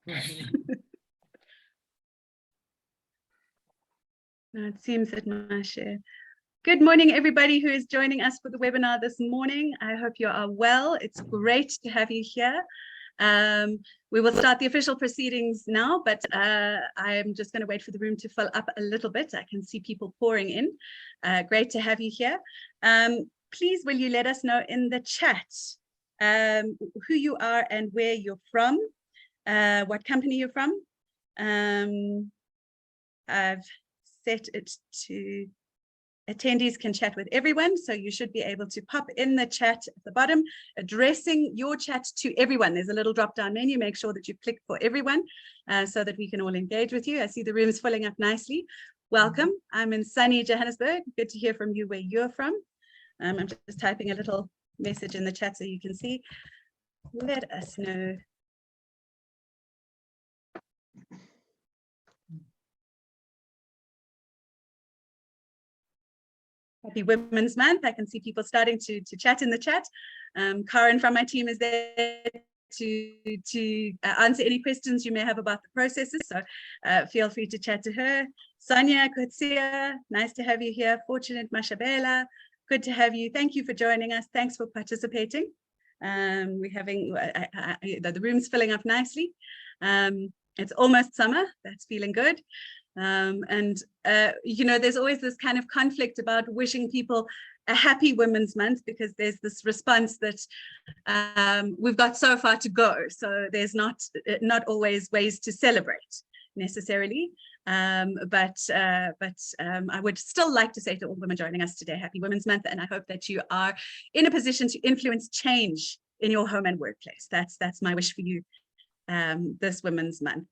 No, it seems that my share. Good morning, everybody who is joining us for the webinar this morning. I hope you are well. It's great to have you here. We will start the official proceedings now, but I'm just going to wait for the room to fill up a little bit. I can see people pouring in. Great to have you here. Please, will you let us know in the chat who you are and where you're from, what company you're from. I've set it to attendees can chat with everyone, so you should be able to pop in the chat at the bottom, addressing your chat to everyone. There's a little drop-down menu. Make sure that you click for everyone so that we can all engage with you. I see the room is filling up nicely. Welcome. I'm in sunny Johannesburg. Good to hear from you where you're from. I'm just typing a little message in the chat so you can see. Let us know. Happy Women's Month. I can see people starting to chat in the chat. Karen from my team is there to answer any questions you may have about the processes. So feel free to chat to her. Sonia Kutsia, nice to have you here. Fortunate Mashabela, good to have you. Thank you for joining us. Thanks for participating. We're having, the room's filling up nicely. It's almost summer. That's feeling good. You know, there's always this kind of conflict about wishing people a happy Women's Month, because there's this response that we've got so far to go. So there's not always ways to celebrate necessarily. But I would still like to say to all women joining us today, happy Women's Month. And I hope that you are in a position to influence change in your home and workplace. That's my wish for you this Women's Month.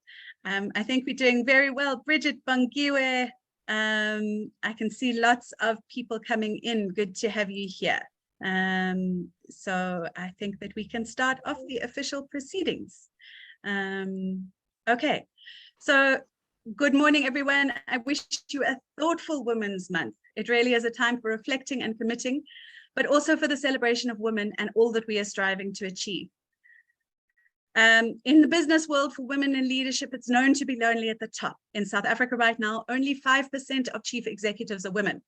I think we're doing very well. Bridget Bangiwe, I can see lots of people coming in. Good to have you here. So I think that we can start off the official proceedings. Okay, so good morning, everyone. I wish you a thoughtful Women's Month. It really is a time for reflecting and committing, but also for the celebration of women and all that we are striving to achieve. In the business world, for women in leadership, it's known to be lonely at the top. In South Africa right now, only 5% of chief executives are women.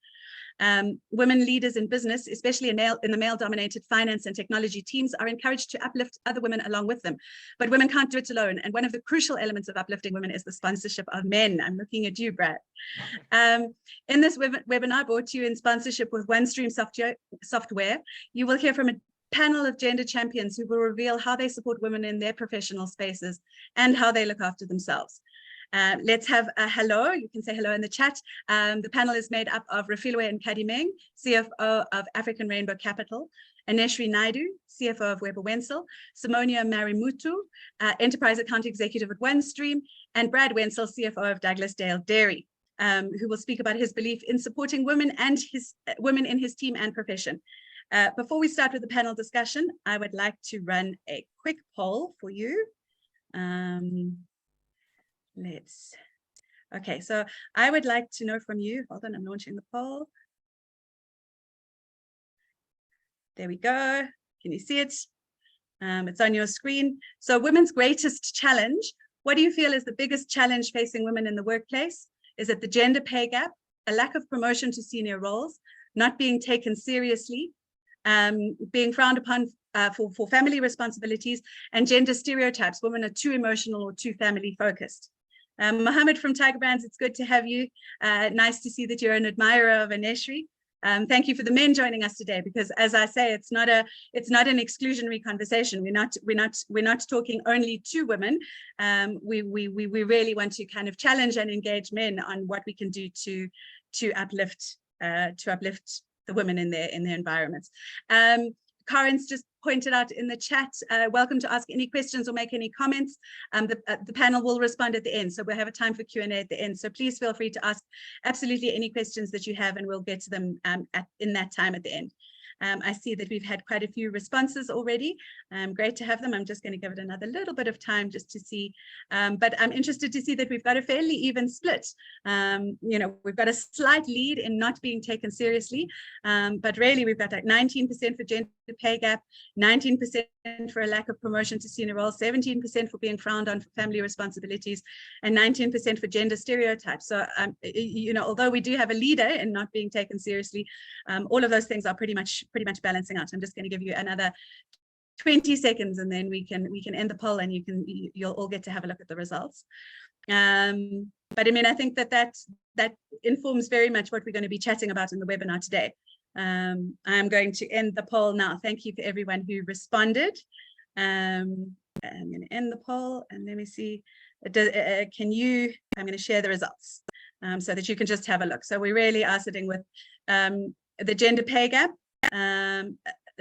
Women leaders in business, especially in the male-dominated finance and technology teams, are encouraged to uplift other women along with them. But women can't do it alone. And one of the crucial elements of uplifting women is the sponsorship of men. I'm looking at you, Brad. In this webinar brought to you in sponsorship with OneStream Software, you will hear from a panel of gender champions who will reveal how they support women in their professional spaces and how they look after themselves. Let's have a hello. You can say hello in the chat. The panel is made up of Refilwe Nkadimeng, CFO of African Rainbow Capital, Aneshri Naidu, CFO of Weber Wenzel, Simonia Marimutu, Enterprise Account Executive at OneStream, and Brad Wenzel, CFO of Douglas Dale Dairy, who will speak about his belief in supporting women and women in his team and profession. Before we start with the panel discussion, I would like to run a quick poll for you. Okay, so I would like to know from you, hold on, I'm launching the poll. There we go. Can you see it? It's on your screen. So women's greatest challenge. What do you feel is the biggest challenge facing women in the workplace? Is it the gender pay gap, a lack of promotion to senior roles, not being taken seriously, being frowned upon for family responsibilities, and gender stereotypes? Women are too emotional or too family focused. Mohammed from Tiger Brands, it's good to have you. Nice to see that you're an admirer of Aneshri. Thank you for the men joining us today, because as I say, it's not an exclusionary conversation. We're not talking only to women. We really want to kind of challenge and engage men on what we can do to uplift the women in their environments. Karen's just pointed out in the chat, welcome to ask any questions or make any comments. The panel will respond at the end, so we'll have a time for Q&A at the end. So please feel free to ask absolutely any questions that you have, and we'll get to them in that time at the end. I see that we've had quite a few responses already. Great to have them. I'm just going to give it another little bit of time just to see. But I'm interested to see that we've got a fairly even split. You know, we've got a slight lead in not being taken seriously, but really we've got like 19% for gender pay gap, 19% for a lack of promotion to senior roles, 17% for being frowned on for family responsibilities, and 19% for gender stereotypes. So, although we do have a leader in not being taken seriously, all of those things are pretty much balancing out. I'm just going to give you another 20 seconds, and then we can end the poll, and you'll all get to have a look at the results. But I mean, I think that informs very much what we're going to be chatting about in the webinar today. I'm going to end the poll now. Thank you for everyone who responded. I'm going to end the poll, and let me see. I'm going to share the results so that you can just have a look. So we really are sitting with the gender pay gap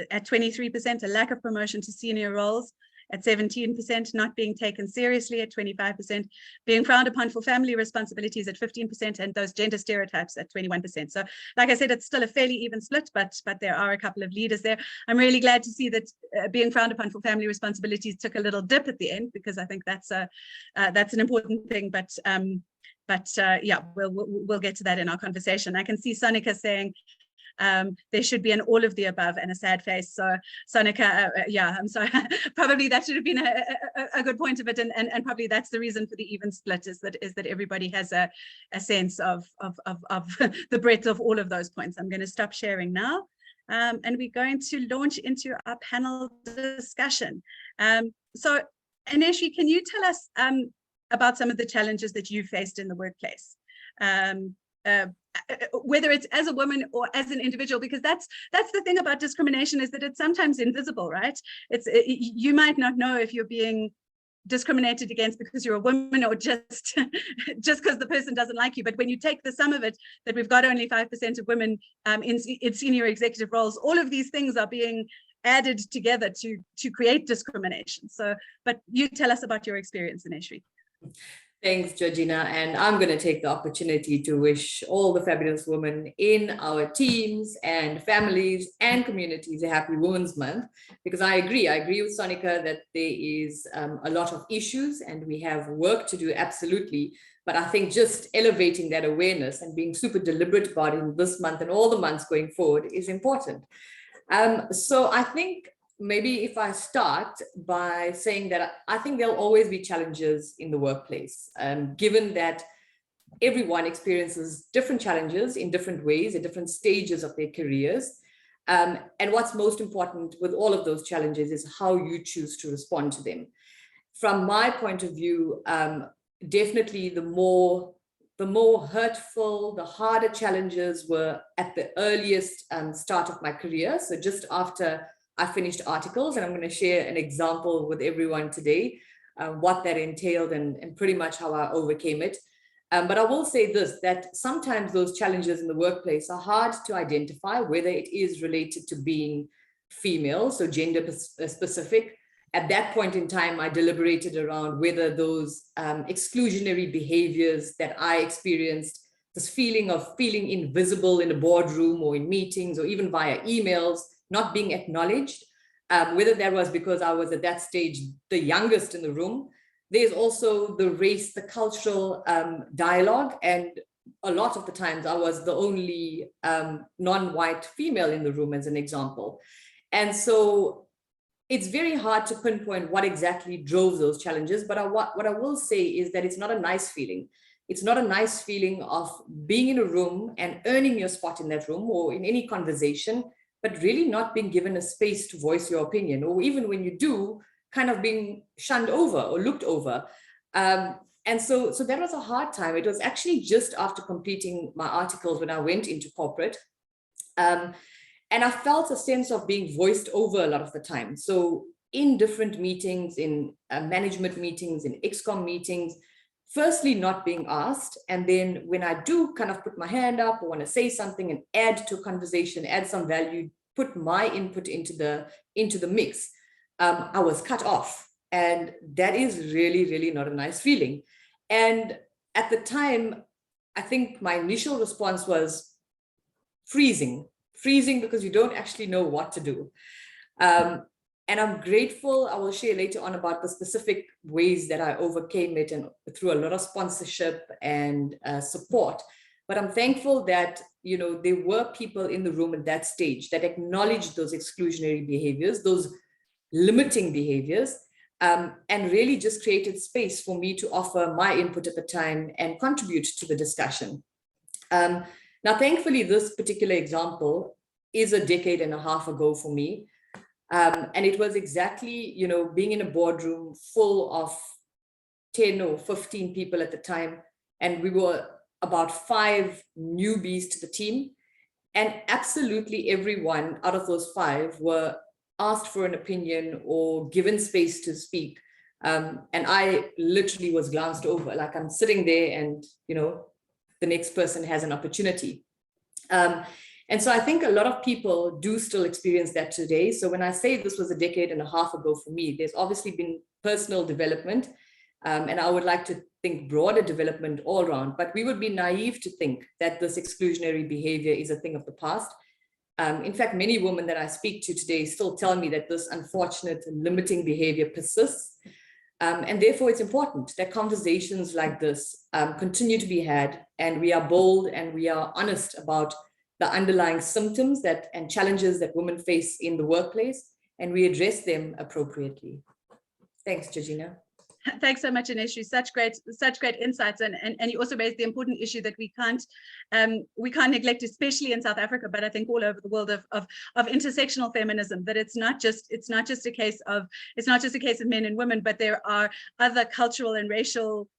at 23%, a lack of promotion to senior roles at 17%, not being taken seriously at 25%, being frowned upon for family responsibilities at 15%, and those gender stereotypes at 21%. So like I said, it's still a fairly even split, but there are a couple of leaders there. I'm really glad to see that being frowned upon for family responsibilities took a little dip at the end, because I think that's an important thing. But yeah, we'll get to that in our conversation. I can see Sonika saying, there should be an all of the above and a sad face. So Sonika, yeah, I'm sorry. Probably that should have been a good point of it, and probably that's the reason for the even split, is that everybody has a sense of the breadth of all of those points. I'm going to stop sharing now, and we're going to launch into our panel discussion. So Aneshri, can you tell us about some of the challenges that you faced in the workplace? Whether it's as a woman or as an individual, because that's the thing about discrimination, is that it's sometimes invisible, right? You might not know if you're being discriminated against because you're a woman, or just because the person doesn't like you. But when you take the sum of it, that we've got only 5% of women in senior executive roles, all of these things are being added together to create discrimination. So, but you tell us about your experience, Aneshri. Thanks, Georgina. And I'm going to take the opportunity to wish all the fabulous women in our teams and families and communities a happy Women's Month, because I agree with Sonika that there is a lot of issues and we have work to do, absolutely. But I think just elevating that awareness and being super deliberate about it in this month and all the months going forward is important. So I think maybe if I start by saying that I think there'll always be challenges in the workplace, given that everyone experiences different challenges in different ways at different stages of their careers. And what's most important with all of those challenges is how you choose to respond to them. From my point of view, definitely the more hurtful, the harder challenges were at the earliest start of my career. So just after I finished articles, and I'm going to share an example with everyone today, what that entailed and pretty much how I overcame it. But I will say this, that sometimes those challenges in the workplace are hard to identify, whether it is related to being female, so gender specific. At that point in time, I deliberated around whether those exclusionary behaviors that I experienced, this feeling of feeling invisible in a boardroom or in meetings or even via emails, not being acknowledged, whether that was because I was at that stage the youngest in the room. There's also the race, the cultural dialogue, and a lot of the times I was the only non-white female in the room, as an example. And so it's very hard to pinpoint what exactly drove those challenges, but what I will say is that it's not a nice feeling. It's not a nice feeling of being in a room and earning your spot in that room or in any conversation, but really not being given a space to voice your opinion, or even when you do, kind of being shunned over or looked over. And so that was a hard time. It was actually just after completing my articles when I went into corporate. And I felt a sense of being voiced over a lot of the time. So in different meetings, in management meetings, in XCOM meetings, firstly, not being asked. And then when I do kind of put my hand up or want to say something and add to a conversation, add some value, put my input into the mix, I was cut off. And that is really, really not a nice feeling. And at the time, I think my initial response was freezing because you don't actually know what to do. And I'm grateful, I will share later on about the specific ways that I overcame it and through a lot of sponsorship and support. But I'm thankful that there were people in the room at that stage that acknowledged those exclusionary behaviors, those limiting behaviors, and really just created space for me to offer my input at the time and contribute to the discussion. Now, thankfully, this particular example is a decade and a half ago for me. And it was exactly, being in a boardroom full of 10 or 15 people at the time. And we were about 5 newbies to the team. And absolutely everyone out of those 5 were asked for an opinion or given space to speak. And I literally was glanced over, like I'm sitting there and, the next person has an opportunity. And so I think a lot of people do still experience that today. So when I say this was a decade and a half ago for me, there's obviously been personal development. And I would like to think broader development all around, but we would be naive to think that this exclusionary behavior is a thing of the past. In fact, many women that I speak to today still tell me that this unfortunate limiting behavior persists. And therefore, it's important that conversations like this continue to be had, and we are bold and we are honest about the underlying symptoms and challenges that women face in the workplace, and we address them appropriately. Thanks, Georgina. Thanks so much, Ineshri. Such great insights, and you also raised the important issue that we can't neglect, especially in South Africa, but I think all over the world, of intersectional feminism. That it's not just a case of men and women, but there are other cultural and racial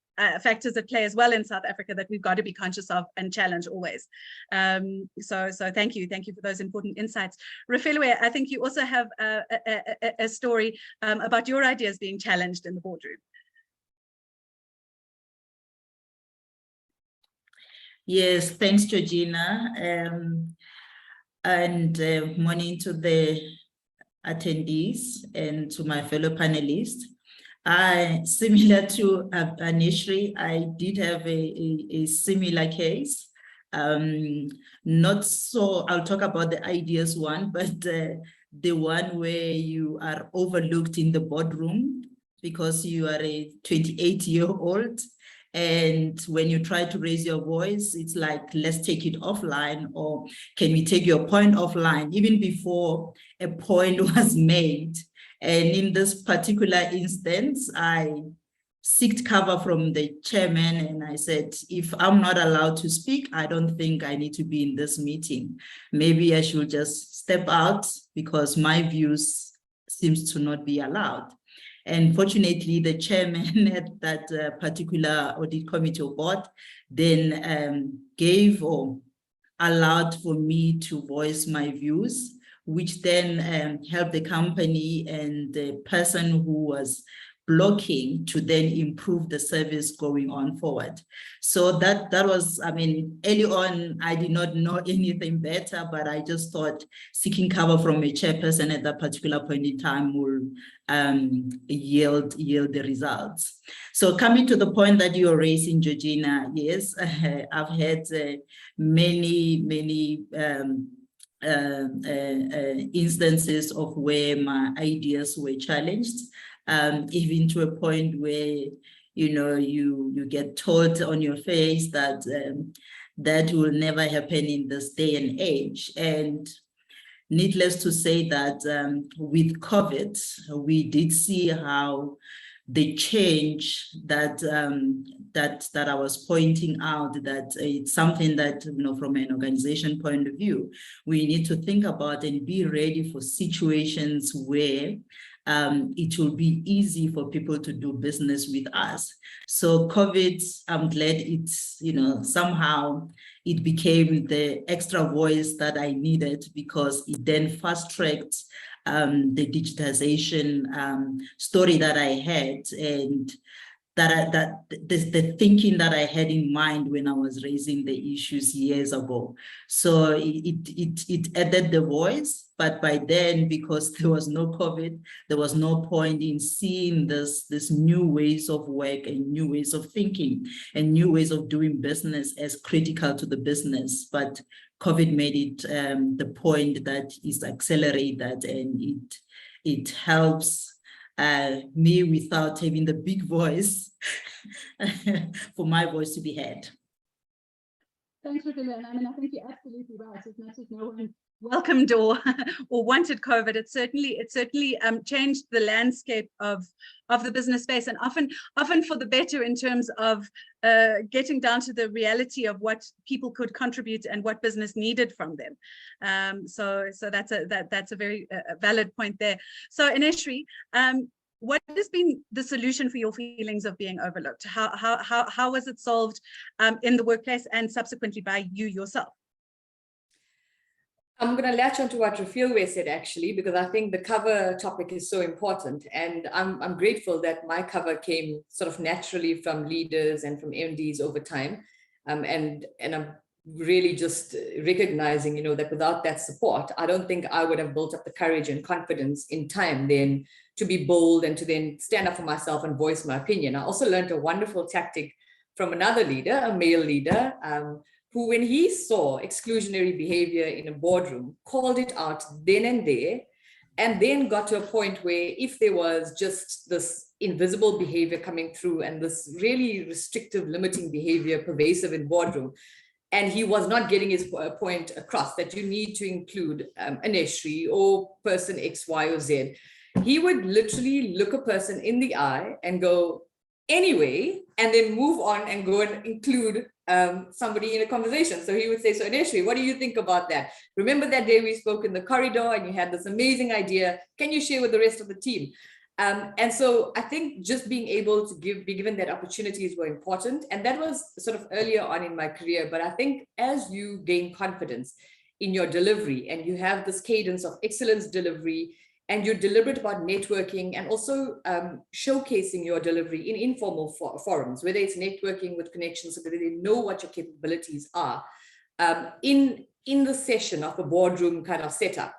factors at play as well in South Africa that we've got to be conscious of and challenge always. So thank you for those important insights. Rafelwe, I think you also have a story about your ideas being challenged in the boardroom. Yes, thanks, Georgina. And morning to the attendees and to my fellow panelists. Similar to Ineshri, I did have a similar case. Not so, I'll talk about the ideas one, but the one where you are overlooked in the boardroom because you are a 28-year-old. And when you try to raise your voice, it's like, let's take it offline, or can we take your point offline, even before a point was made. And in this particular instance, I sought cover from the chairman and I said, if I'm not allowed to speak, I don't think I need to be in this meeting. Maybe I should just step out because my views seems to not be allowed. And fortunately, the chairman at that particular audit committee or board then gave or allowed for me to voice my views, which then helped the company and the person who was blocking to then improve the service going on forward. So that was, I mean, early on, I did not know anything better, but I just thought seeking cover from a chairperson at that particular point in time will yield the results. So coming to the point that you're raising, Georgina, yes, I've had many instances of where my ideas were challenged, even to a point where you get told on your face that that will never happen in this day and age. And needless to say that with COVID, we did see how the change that that I was pointing out, that it's something that, from an organization point of view, we need to think about and be ready for situations where it will be easy for people to do business with us. So COVID, I'm glad it's, somehow it became the extra voice that I needed, because it then fast-tracked the digitization story that I had, and the thinking that I had in mind when I was raising the issues years ago. So it added the voice, but by then, because there was no COVID, there was no point in seeing this new ways of work and new ways of thinking and new ways of doing business as critical to the business. But COVID made it the point that is accelerate that, and it helps me without having the big voice for my voice to be heard. Thanks, Rufila. And I mean, I think you're absolutely right. As much as no one welcomed or wanted COVID, it certainly changed the landscape of the business space, and often for the better in terms of getting down to the reality of what people could contribute and what business needed from them. So that's a very valid point there. So Ineshri, what has been the solution for your feelings of being overlooked? How was it solved in the workplace and subsequently by you yourself? I'm going to latch on to what Rufila said, actually, because I think the cover topic is so important. And I'm grateful that my cover came sort of naturally from leaders and from MDs over time. And I'm really just recognizing, that without that support, I don't think I would have built up the courage and confidence in time then to be bold and to then stand up for myself and voice my opinion. I also learned a wonderful tactic from another leader, a male leader, who, when he saw exclusionary behavior in a boardroom, called it out then and there, and then got to a point where if there was just this invisible behavior coming through and this really restrictive, limiting behavior pervasive in boardroom, and he was not getting his point across that you need to include an Ineshri or person X, Y, or Z, he would literally look a person in the eye and go, anyway, and then move on and go and include somebody in a conversation. So he would say, so Ineshri, what do you think about that? Remember that day we spoke in the corridor and you had this amazing idea. Can you share with the rest of the team? And so I think just being able to be given that opportunities were important. And that was sort of earlier on in my career. But I think as you gain confidence in your delivery and you have this cadence of excellence delivery, and you're deliberate about networking and also showcasing your delivery in informal forums, whether it's networking with connections so that they know what your capabilities are. In the session of a boardroom kind of setup,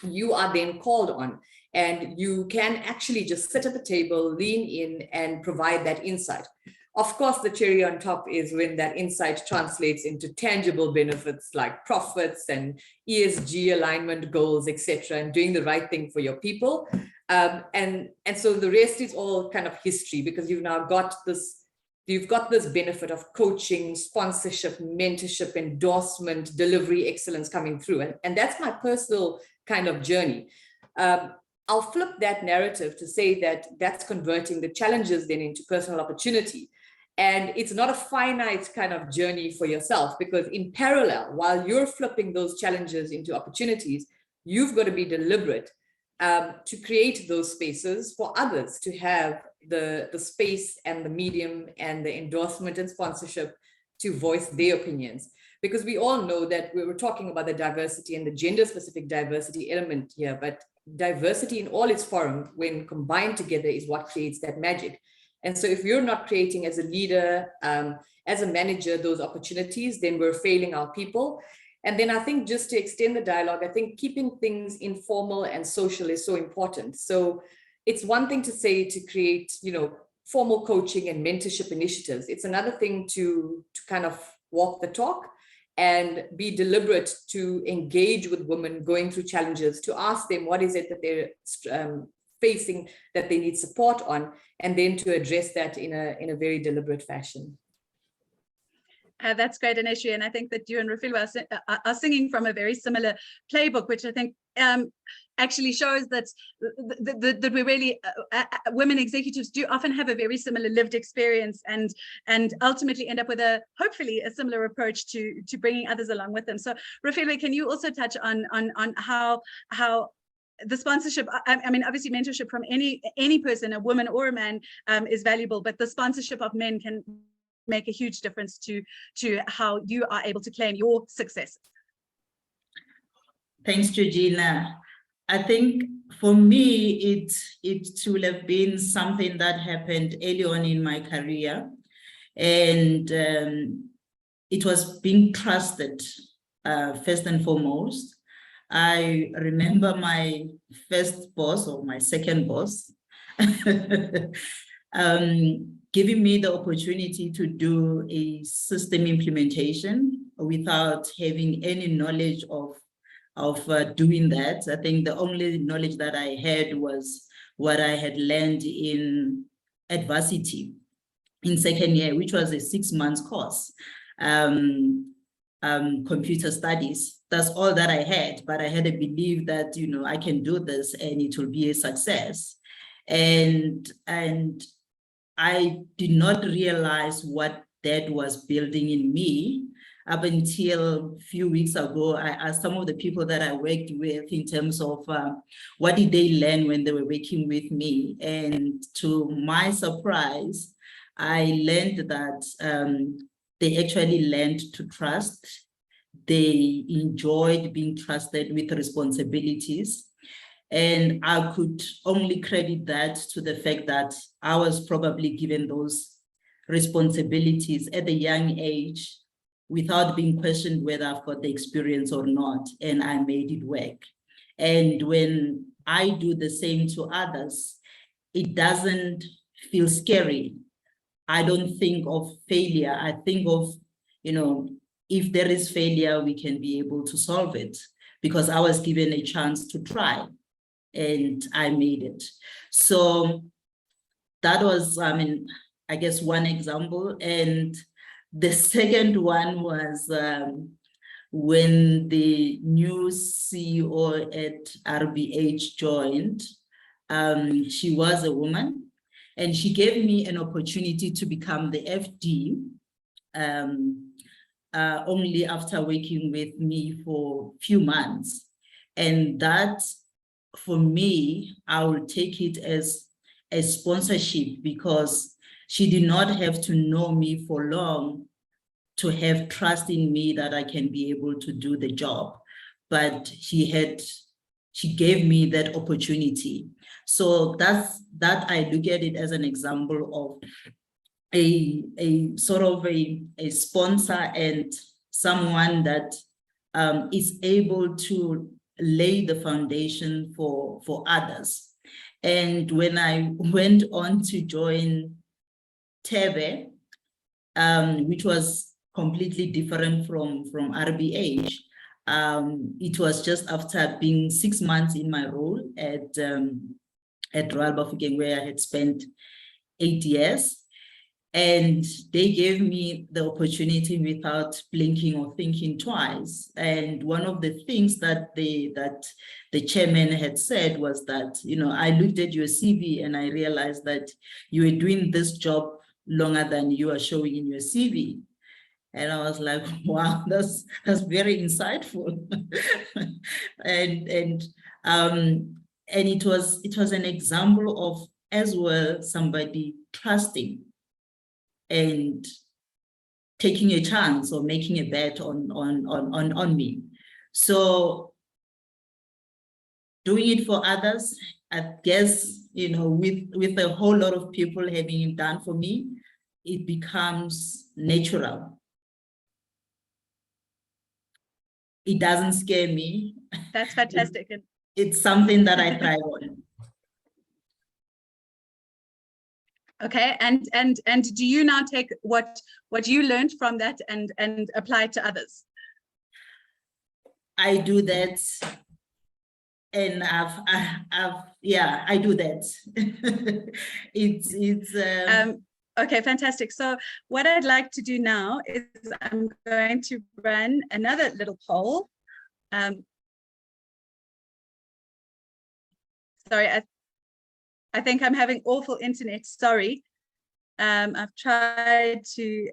you are then called on and you can actually just sit at the table, lean in and provide that insight. Of course, the cherry on top is when that insight translates into tangible benefits like profits and ESG alignment goals, etc., and doing the right thing for your people. And so the rest is all kind of history because you've now got this, benefit of coaching, sponsorship, mentorship, endorsement, delivery excellence coming through. And that's my personal kind of journey. I'll flip that narrative to say that that's converting the challenges then into personal opportunity. And it's not a finite kind of journey for yourself because in parallel, while you're flipping those challenges into opportunities, you've got to be deliberate to create those spaces for others to have the space and the medium and the endorsement and sponsorship to voice their opinions. Because we all know that we were talking about the diversity and the gender-specific diversity element here, but diversity in all its form, when combined together, is what creates that magic. And so if you're not creating as a leader, as a manager, those opportunities, then we're failing our people. And then I think just to extend the dialogue, I think keeping things informal and social is so important. So it's one thing to say to create, formal coaching and mentorship initiatives. It's another thing to kind of walk the talk and be deliberate to engage with women going through challenges, to ask them what is it that they're facing that they need support on, and then to address that in a very deliberate fashion. That's great, Ineshri, and I think that you and Rufila are singing from a very similar playbook, which I think actually shows that that we really women executives do often have a very similar lived experience and ultimately end up with hopefully a similar approach to bringing others along with them. So Rufila, can you also touch on how the sponsorship, I mean, obviously mentorship from any person, a woman or a man, is valuable, but the sponsorship of men can make a huge difference to how you are able to claim your success. Thanks, Georgina. I think for me, it will have been something that happened early on in my career, and it was being trusted first and foremost. I remember my first boss or my second boss giving me the opportunity to do a system implementation without having any knowledge of doing that. I think the only knowledge that I had was what I had learned in adversity in second year, which was a 6 month course. computer studies. That's all that I had, but I had a belief that, you know, I can do this and it will be a success. And I did not realize what that was building in me up until a few weeks ago. I asked some of the people that I worked with in terms of what did they learn when they were working with me. And to my surprise, I learned that they actually learned to trust. They enjoyed being trusted with responsibilities. And I could only credit that to the fact that I was probably given those responsibilities at a young age without being questioned whether I've got the experience or not, and I made it work. And when I do the same to others, it doesn't feel scary. I don't think of failure. I think of, you know, if there is failure, we can be able to solve it, because I was given a chance to try and I made it. So that was, I guess, one example. And the second one was when the new CEO at RBH joined. She was a woman, and she gave me an opportunity to become the FD only after working with me for a few months. And that, for me, I will take it as a sponsorship, because she did not have to know me for long to have trust in me that I can be able to do the job. But she gave me that opportunity. So that I look at it as an example of a sort of a sponsor and someone that is able to lay the foundation for others. And when I went on to join Tebe, which was completely different from RBH, it was just after being 6 months in my role at Royal Bafokeng, where I had spent 8 years. And they gave me the opportunity without blinking or thinking twice. And one of the things that the chairman had said was that, you know, I looked at your CV and I realized that you were doing this job longer than you are showing in your CV. And I was like, wow, that's very insightful. and it was an example of, as well, somebody trusting and taking a chance or making a bet on me. So doing it for others, I guess, you know, with a whole lot of people having it done for me, it becomes natural. It doesn't scare me. That's fantastic. It's something that I thrive on. Okay, and do you now take what you learned from that and apply it to others? I do that, and I do that. It's okay, fantastic. So what I'd like to do now is I'm going to run another little poll. Sorry, I think I'm having awful internet. Sorry. I've tried to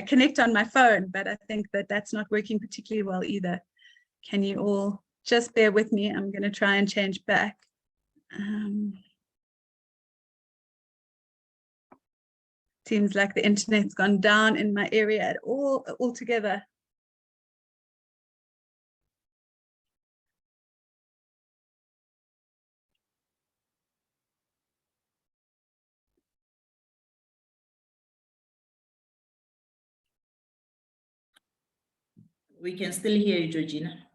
connect on my phone, but I think that's not working particularly well either. Can you all just bear with me? I'm going to try and change back. Seems like the internet's gone down in my area altogether. We can still hear you, Georgina.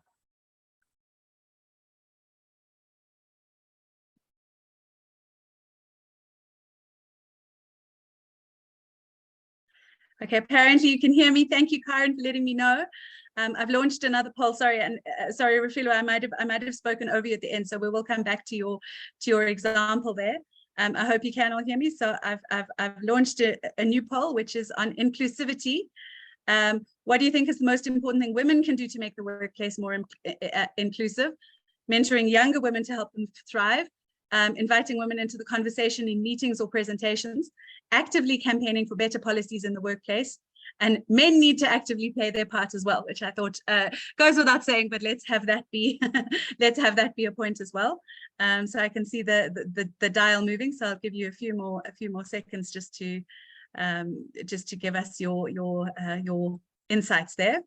Okay, apparently you can hear me. Thank you, Karen, for letting me know. I've launched another poll. Sorry, and sorry, Refilo, I might have spoken over you at the end, so we will come back to your example there. I hope you can all hear me. So I've launched a new poll, which is on inclusivity. What do you think is the most important thing women can do to make the workplace more inclusive? Mentoring younger women to help them thrive, inviting women into the conversation in meetings or presentations, actively campaigning for better policies in the workplace, and men need to actively play their part as well, which I thought goes without saying, but let's have that be let's have that be a point as well. So I can see the dial moving. So I'll give you a few more seconds just to give us your insights there.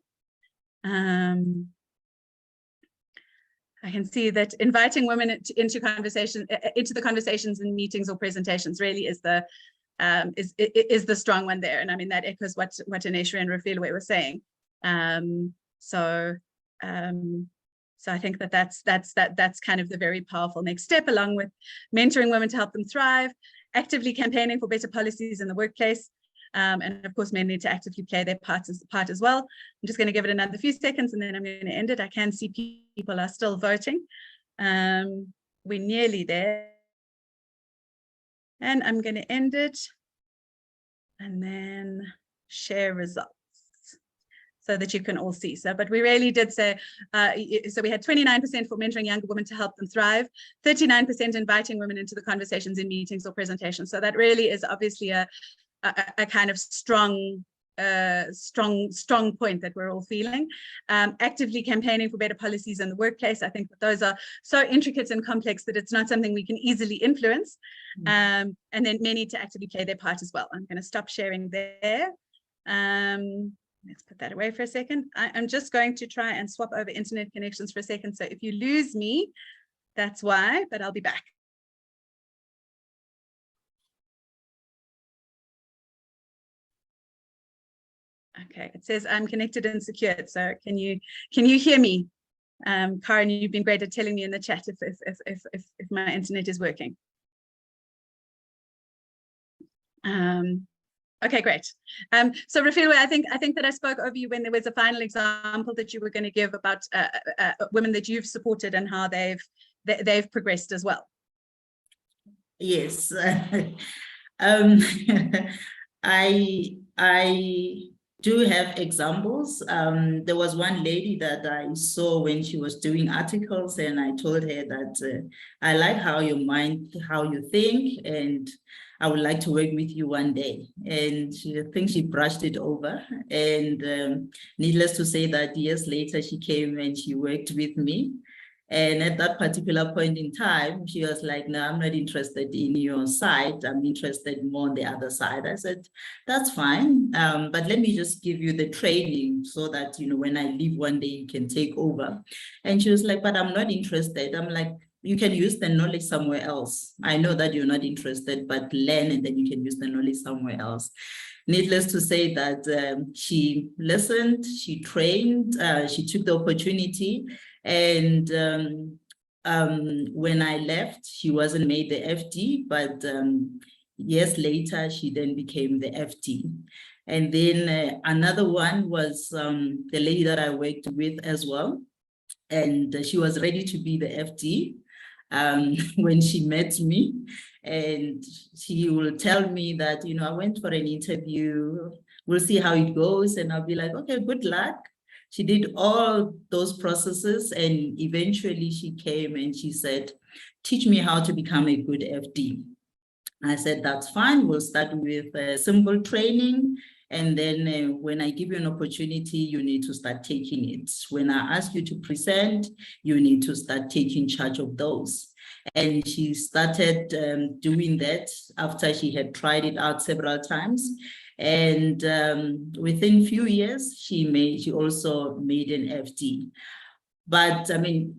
I can see that inviting women into the conversations in meetings or presentations really is the strong one there, and I mean that echoes what Aneshri and Refilwe were saying. So I think that's kind of the very powerful next step, along with mentoring women to help them thrive, actively campaigning for better policies in the workplace, and of course men need to actively play their part as well. I'm just going to give it another few seconds and then I'm going to end it. I can see people are still voting. We're nearly there. And I'm going to end it and then share results so that you can all see. So, but we really did say, so we had 29% for mentoring younger women to help them thrive, 39% inviting women into the conversations in meetings or presentations. So that really is obviously a kind of strong point that we're all feeling. Actively campaigning for better policies in the workplace. I think that those are so intricate and complex that it's not something we can easily influence. And then men need to actively play their part as well. I'm going to stop sharing there. Let's put that away for a second. I'm just going to try and swap over internet connections for a second. So if you lose me, that's why, but I'll be back. Okay, it says I'm connected and secured. So can you hear me? Karen, you've been great at telling me in the chat if my internet is working. Okay, great. So Refilwe, I think that I spoke over you when there was a final example that you were going to give about women that you've supported and how they've progressed as well. Yes, I do have examples. There was one lady that I saw when she was doing articles, and I told her that I like how you think, and I would like to work with you one day. And I think she brushed it over. And needless to say that years later, she came and she worked with me. And at that particular point in time, she was like, no, I'm not interested in your side. I'm interested more on the other side. I said, that's fine. But let me just give you the training so that, you know, when I leave one day, you can take over. And she was like, but I'm not interested. I'm like, you can use the knowledge somewhere else. I know that you're not interested, but learn and then you can use the knowledge somewhere else. Needless to say that she listened, she trained, she took the opportunity. And when I left, she wasn't made the FD, but years later, she then became the FD. And then another one was the lady that I worked with as well. And she was ready to be the FD when she met me. And she will tell me that, you know, I went for an interview, we'll see how it goes. And I'll be like, okay, good luck. She did all those processes and eventually she came and she said, teach me how to become a good FD. I said, that's fine. We'll start with simple training. And then when I give you an opportunity, you need to start taking it. When I ask you to present, you need to start taking charge of those. And she started doing that after she had tried it out several times. And within a few years, she also made an FD. But I mean,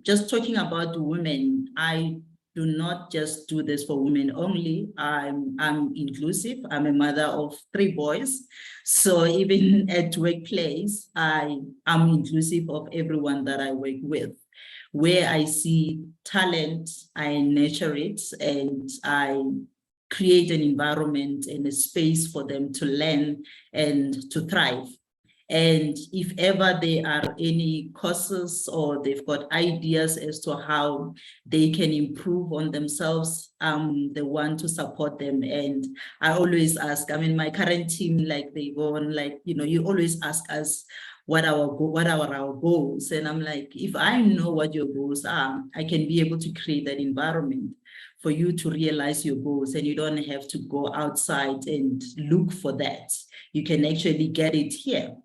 just talking about women, I do not just do this for women only. I'm inclusive. I'm a mother of 3 boys. So even at workplace, I'm inclusive of everyone that I work with. Where I see talent, I nurture it and I create an environment and a space for them to learn and to thrive. And if ever there are any courses or they've got ideas as to how they can improve on themselves, they want to support them. And I always ask, I mean, my current team, like they go on, like, you know, you always ask us what are our goals. And I'm like, if I know what your goals are, I can be able to create that environment for you to realize your goals, and you don't have to go outside and look for that. You can actually get it here.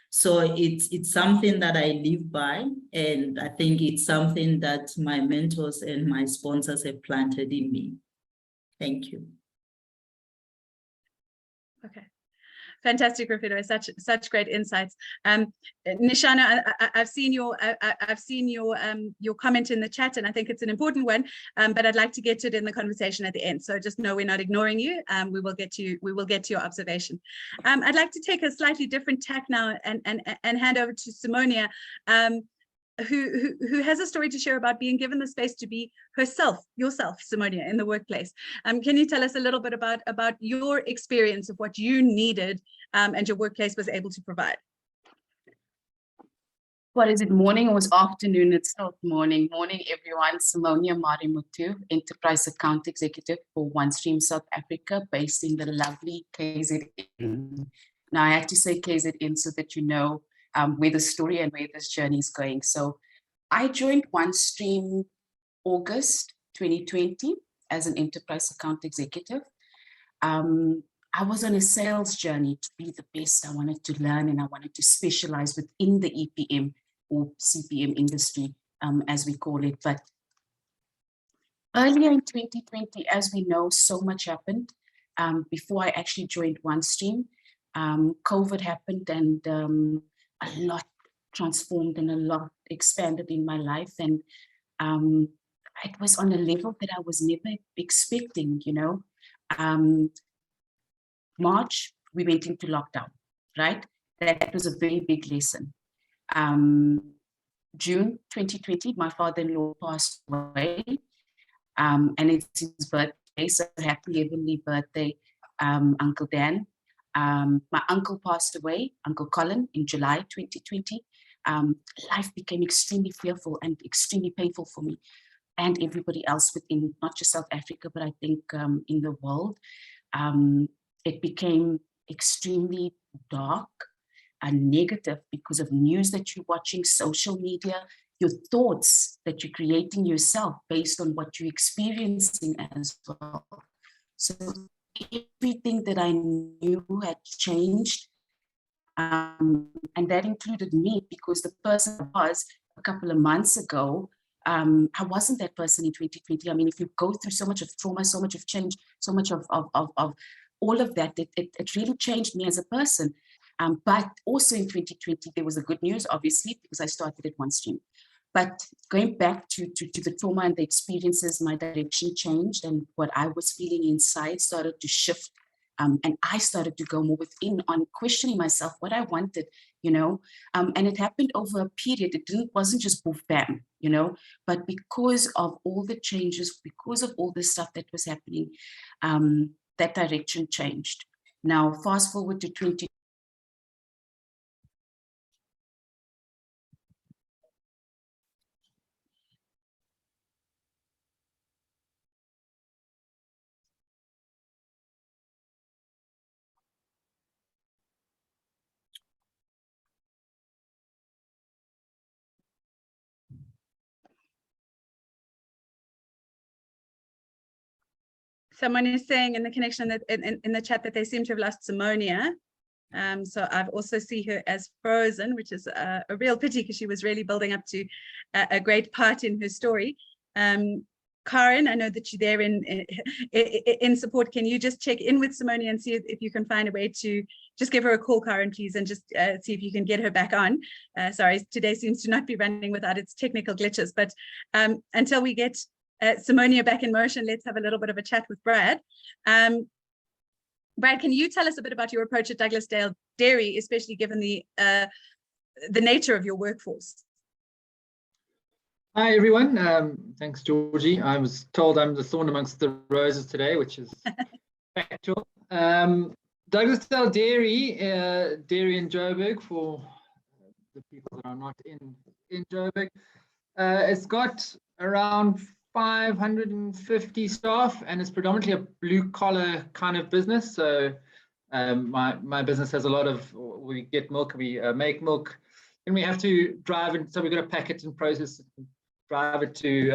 So it's something that I live by, and I think it's something that my mentors and my sponsors have planted in me. Thank you. Okay. Fantastic, Rafido. Such great insights. Nishana, I've seen your comment in the chat, and I think it's an important one. But I'd like to get to it in the conversation at the end. So just know we're not ignoring you. We will get to your observation. I'd like to take a slightly different tack now and hand over to Simonia, who has a story to share about being given the space to be yourself, Simonia, in the workplace. Can you tell us a little bit about your experience of what you needed and your workplace was able to provide? What is it, morning or afternoon? It's still morning. Morning, everyone. Simonia Marimutu, Enterprise Account Executive for OneStream South Africa, based in the lovely KZN. Now, I had to say KZN so that you know where the story and where this journey is going. So I joined OneStream August 2020 as an Enterprise Account Executive. I was on a sales journey to be the best. I wanted to learn and I wanted to specialize within the EPM or CPM industry, as we call it. But earlier in 2020, as we know, so much happened. Before I actually joined OneStream, COVID happened, and a lot transformed and a lot expanded in my life. And it was on a level that I was never expecting, you know. March, we went into lockdown, right? That was a very big lesson. June 2020, my father-in-law passed away, and it's his birthday, so happy heavenly birthday, Uncle Dan. My uncle passed away, Uncle Colin, in July 2020. Life became extremely fearful and extremely painful for me and everybody else within, not just South Africa, but I think in the world. It became extremely dark and negative because of news that you're watching, social media, your thoughts that you're creating yourself based on what you're experiencing as well. So everything that I knew had changed, and that included me, because the person I was a couple of months ago, I wasn't that person in 2020. I mean, if you go through so much of trauma, so much of change, so much of all of that, it really changed me as a person. But also in 2020, there was a good news, obviously, because I started at OneStream. But going back to the trauma and the experiences, my direction changed, and what I was feeling inside started to shift. And I started to go more within on questioning myself, what I wanted, you know. And it happened over a period. Wasn't just poof, bam, you know, but because of all the changes, because of all the stuff that was happening, that direction changed. Now, fast forward to 20. Someone is saying in the connection that in the chat that they seem to have lost Simonia. So I've also see her as frozen, which is a real pity because she was really building up to a great part in her story. Karen, I know that you're there in support. Can you just check in with Simonia and see if you can find a way to just give her a call, Karen, please, and just see if you can get her back on. Sorry, today seems to not be running without its technical glitches, but until we get Simonia back in motion, let's have a little bit of a chat with Brad. Brad, can you tell us a bit about your approach at Douglasdale Dairy, especially given the nature of your workforce? Hi, everyone. Thanks, Georgie. I was told I'm the thorn amongst the roses today, which is factual. Douglasdale Dairy, dairy in Joburg, for the people that are not in Joburg. It's got around 550 staff, and it's predominantly a blue collar kind of business. So my business has a lot of, we get milk, we make milk, and we have to drive it. So we've got to pack it and process it, and drive it to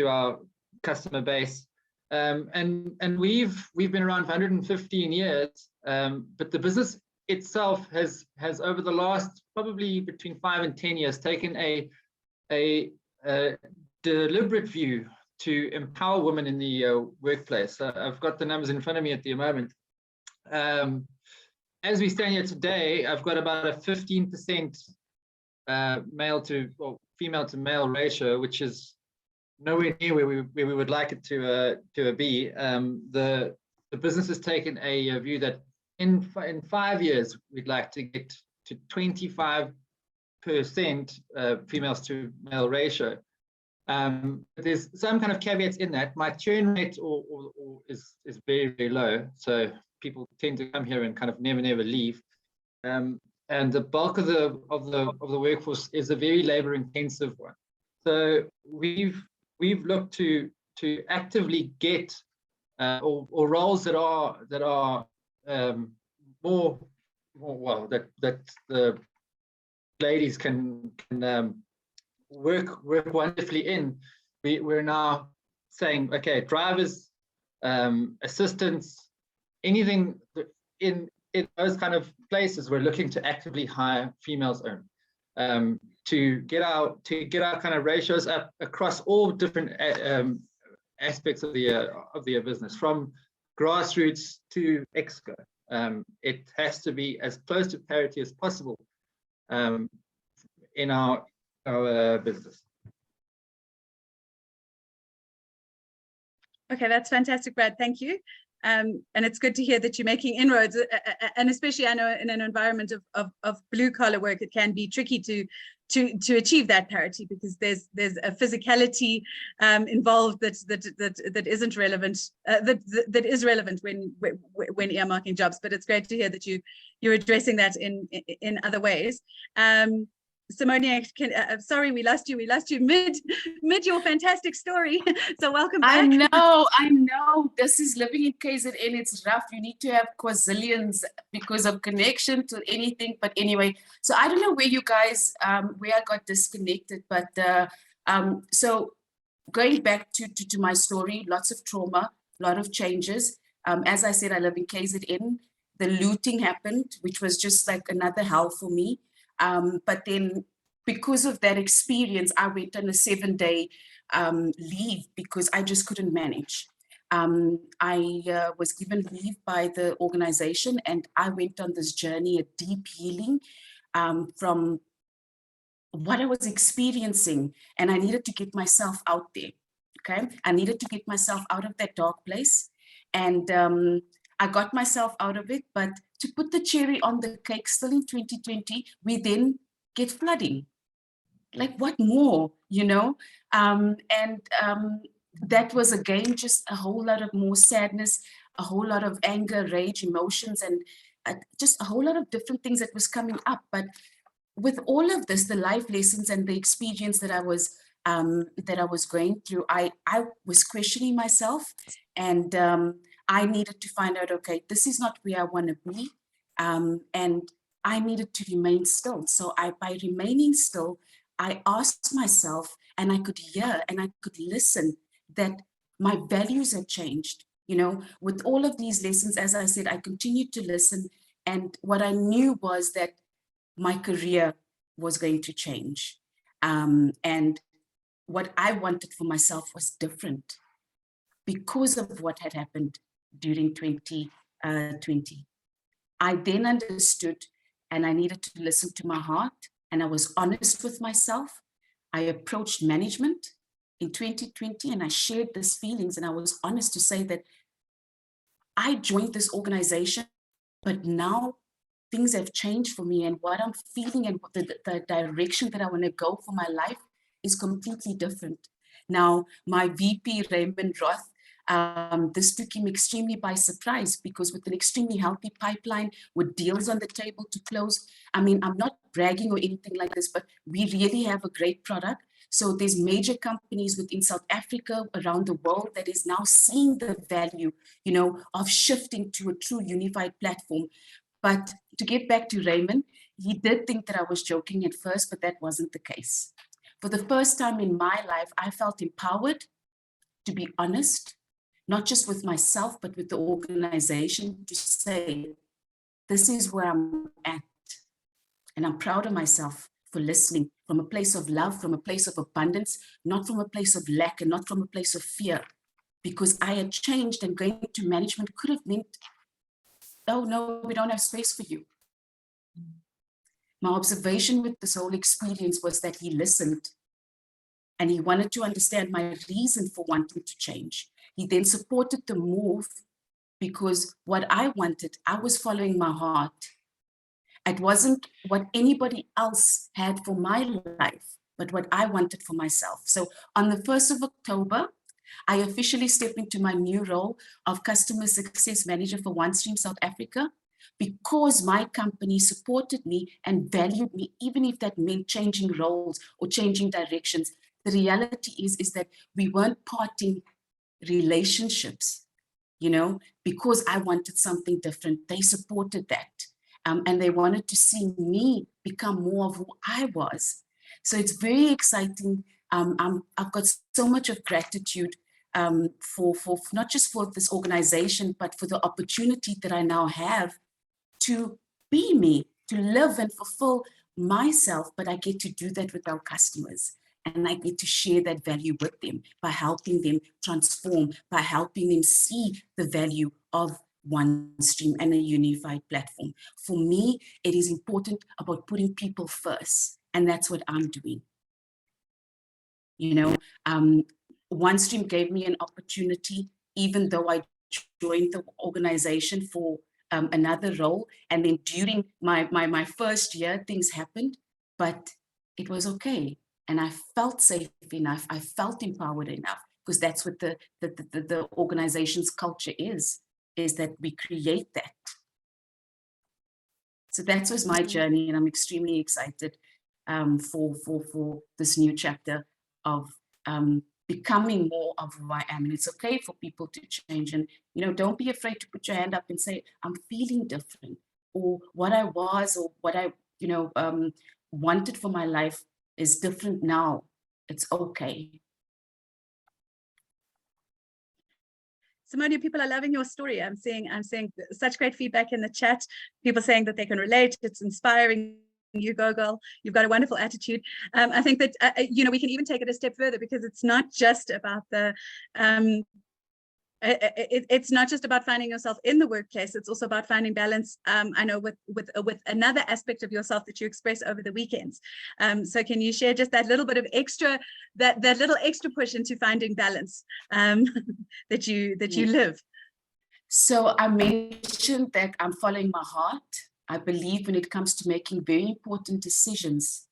our customer base. And we've been around for 115 years, but the business itself has over the last probably between 5 and 10 years taken a deliberate view to empower women in the workplace. I've got the numbers in front of me at the moment. As we stand here today, I've got about a 15% female to male ratio, which is nowhere near where we would like it to be. The business has taken a view that in 5 years we'd like to get to 25% females to male ratio. There's some kind of caveats in that. My churn rate is very, very low, so people tend to come here and kind of never leave. And the bulk of the workforce is a very labor intensive one. So we've looked to actively get or roles that are more well, that the ladies can work wonderfully in. We're now saying, okay, drivers, assistants, anything in those kind of places, we're looking to actively hire females on, to get our kind of ratios up across all different aspects of the business, from grassroots to exco. It has to be as close to parity as possible in our business. Okay, that's fantastic, Brad. Thank you. And it's good to hear that you're making inroads, and especially I know in an environment of blue collar work, it can be tricky to achieve that parity, because there's a physicality involved that isn't relevant, that is relevant when earmarking jobs. But it's great to hear that you're addressing that in other ways. Simonia, sorry, we lost you mid your fantastic story. So welcome back. I know. This is living in KZN. It's rough. You need to have quazillions because of connection to anything. But anyway, so I don't know where you guys, where I got disconnected. But so going back to my story, lots of trauma, a lot of changes. As I said, I live in KZN. The looting happened, which was just like another hell for me. But then because of that experience, I went on a 7-day leave because I just couldn't manage. I was given leave by the organization, and I went on this journey, a deep healing from what I was experiencing, and I needed to get myself out there, okay? I needed to get myself out of that dark place, and I got myself out of it. But to put the cherry on the cake, still in 2020, we then get flooding. Like, what more, you know? That was, again, just a whole lot of more sadness, a whole lot of anger, rage, emotions, and just a whole lot of different things that was coming up. But with all of this, the life lessons and the experience that I was going through, I was questioning myself, and I needed to find out, okay, this is not where I want to be, and I needed to remain still. So by remaining still, I asked myself, and I could hear and I could listen, that my values had changed. You know, with all of these lessons, as I said, I continued to listen, and what I knew was that my career was going to change, and what I wanted for myself was different because of what had happened during 2020. I then understood, and I needed to listen to my heart, and I was honest with myself. I approached management in 2020, and I shared these feelings, and I was honest to say that I joined this organization, but now things have changed for me, and what I'm feeling and the direction that I want to go for my life is completely different. Now, my VP, Raymond Roth, this took him extremely by surprise, because with an extremely healthy pipeline, with deals on the table to close, I mean, I'm not bragging or anything like this, but we really have a great product. So there's major companies within South Africa, around the world, that is now seeing the value, you know, of shifting to a true unified platform. But to get back to Raymond, he did think that I was joking at first, but that wasn't the case. For the first time in my life, I felt empowered to be honest, not just with myself, but with the organization, to say, this is where I'm at. And I'm proud of myself for listening from a place of love, from a place of abundance, not from a place of lack and not from a place of fear. Because I had changed, and going to management could have meant, oh no, we don't have space for you. My observation with this whole experience was that he listened, and he wanted to understand my reason for wanting to change. He then supported the move because what I wanted, I was following my heart. It wasn't what anybody else had for my life, but what I wanted for myself. So on the 1st of October, I officially stepped into my new role of Customer Success Manager for OneStream South Africa, because my company supported me and valued me, even if that meant changing roles or changing directions. The reality is that we weren't parting relationships, you know, because I wanted something different. They supported that. And they wanted to see me become more of who I was. So it's very exciting. I've got so much of gratitude for not just for this organization, but for the opportunity that I now have to be me, to live and fulfill myself, but I get to do that with our customers. And I get to share that value with them by helping them transform, by helping them see the value of OneStream and a unified platform. For me, it is important about putting people first, and that's what I'm doing. You know, OneStream gave me an opportunity, even though I joined the organization for another role, and then during my first year, things happened, but it was okay. And I felt safe enough, I felt empowered enough, because that's what the organization's culture is that we create that. So that was my journey, and I'm extremely excited for this new chapter of becoming more of who I am. And it's okay for people to change, and you know, don't be afraid to put your hand up and say, I'm feeling different, or what I was, or what I, you know, wanted for my life is different now. It's okay. Simone, people are loving your story. I'm seeing such great feedback in the chat. People saying that they can relate. It's inspiring. You go, girl. You've got a wonderful attitude. I think that you know, we can even take it a step further, because it's not just about the it's not just about finding yourself in the workplace. It's also about finding balance. I know with another aspect of yourself that you express over the weekends. So can you share just that little bit of extra, that little extra push into finding balance that you live? So I mentioned that I'm following my heart. I believe when it comes to making very important decisions,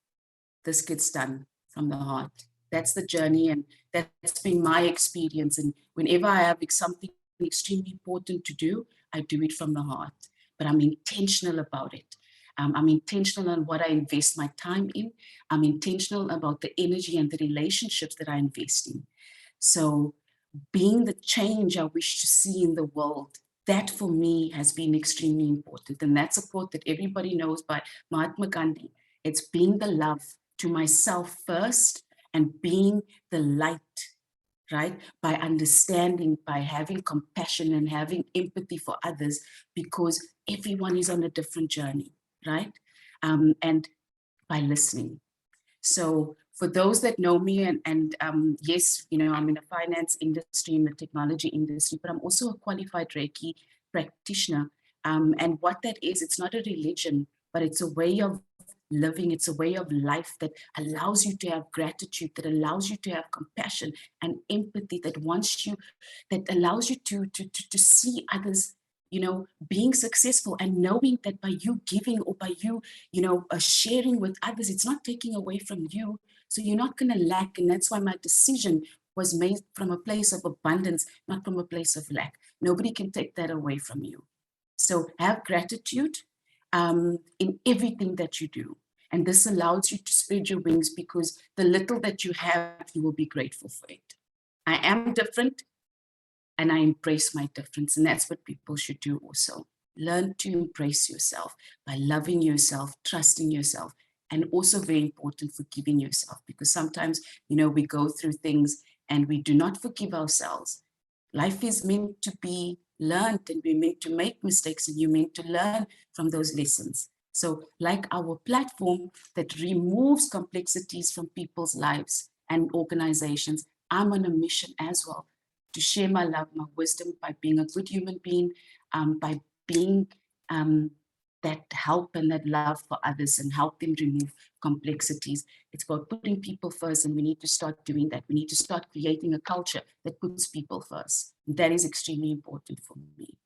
this gets done from the heart. That's the journey, and that's been my experience. And whenever I have something extremely important to do, I do it from the heart. But I'm intentional about it. I'm intentional on what I invest my time in. I'm intentional about the energy and the relationships that I invest in. So being the change I wish to see in the world, that for me has been extremely important. And that's a quote that everybody knows by Mahatma Gandhi. It's being the love to myself first, and being the light, right? By understanding, by having compassion and having empathy for others, because everyone is on a different journey, right? And by listening. So for those that know me, and yes, you know, I'm in the finance industry, in the technology industry, but I'm also a qualified Reiki practitioner. And what that is, it's not a religion, but it's a way of living. It's a way of life that allows you to have gratitude, that allows you to have compassion and empathy, that allows you to see others, you know, being successful, and knowing that by you giving, or by you, you know, sharing with others, it's not taking away from you. So you're not going to lack. And that's why my decision was made from a place of abundance, not from a place of lack. Nobody can take that away from you. So have gratitude in everything that you do. And this allows you to spread your wings, because the little that you have, you will be grateful for it. I am different and I embrace my difference. And that's what people should do also. Learn to embrace yourself by loving yourself, trusting yourself, and also very important, forgiving yourself, because sometimes, you know, we go through things and we do not forgive ourselves. Life is meant to be learned, and we're meant to make mistakes, and you're meant to learn from those lessons. So like our platform that removes complexities from people's lives and organizations, I'm on a mission as well to share my love, my wisdom, by being a good human being, by being that help and that love for others and help them remove complexities. It's about putting people first, and we need to start doing that. We need to start creating a culture that puts people first. That is extremely important for me.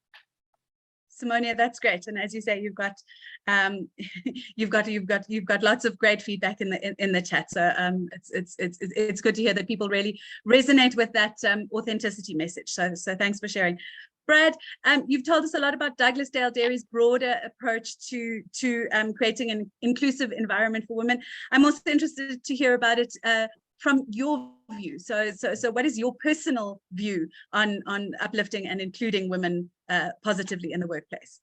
Simonia, that's great. And as you say, you've got lots of great feedback in the chat. So it's good to hear that people really resonate with that authenticity message. So thanks for sharing. Brad, you've told us a lot about Douglasdale Dairy's broader approach to creating an inclusive environment for women. I'm also interested to hear about it from your view. So what is your personal view on uplifting and including women positively in the workplace?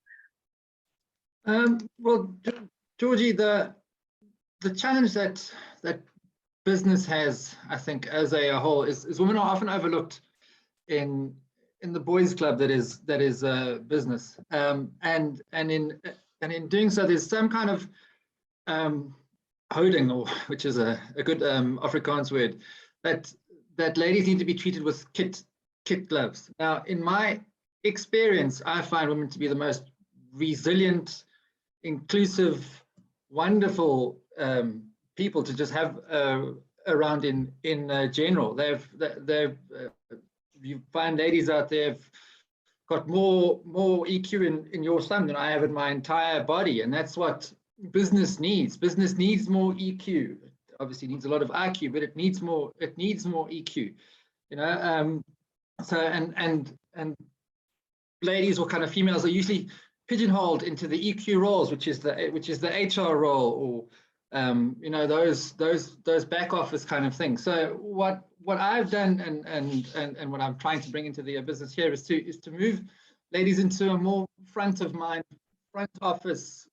Well, Georgie, the challenge that business has, I think, as a whole, is women are often overlooked in the boys' club that is business, and in doing so, there's some kind of houding, or which is a good Afrikaans word, that ladies need to be treated with kit gloves. Now, in my experience, I find women to be the most resilient, inclusive, wonderful people to just have around in general. You find ladies out there have got more EQ in your sum than I have in my entire body, and that's what business needs. Business needs more EQ. It obviously needs a lot of IQ, but it needs more EQ. You know, so and ladies, or kind of females, are usually pigeonholed into the EQ roles, which is the HR role, or you know, those back office kind of things. So what I've done and what I'm trying to bring into the business here is to move ladies into a more front of mind, front office,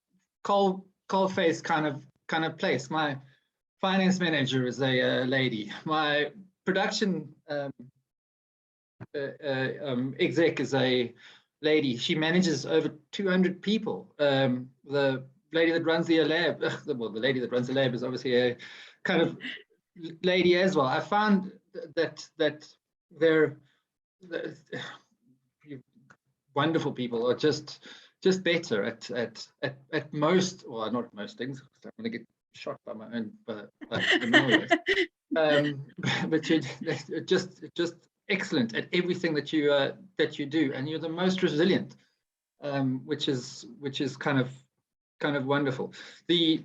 coal face kind of place. My finance manager is a lady. My production exec is a lady. She manages over 200 people. The lady that runs the lab, well, the lady that runs the lab is obviously a kind of lady as well. I found that they're wonderful people are just better at most, or not most things. I'm going to get shot by my own but you're just excellent at everything that you do, and you're the most resilient, which is kind of wonderful. The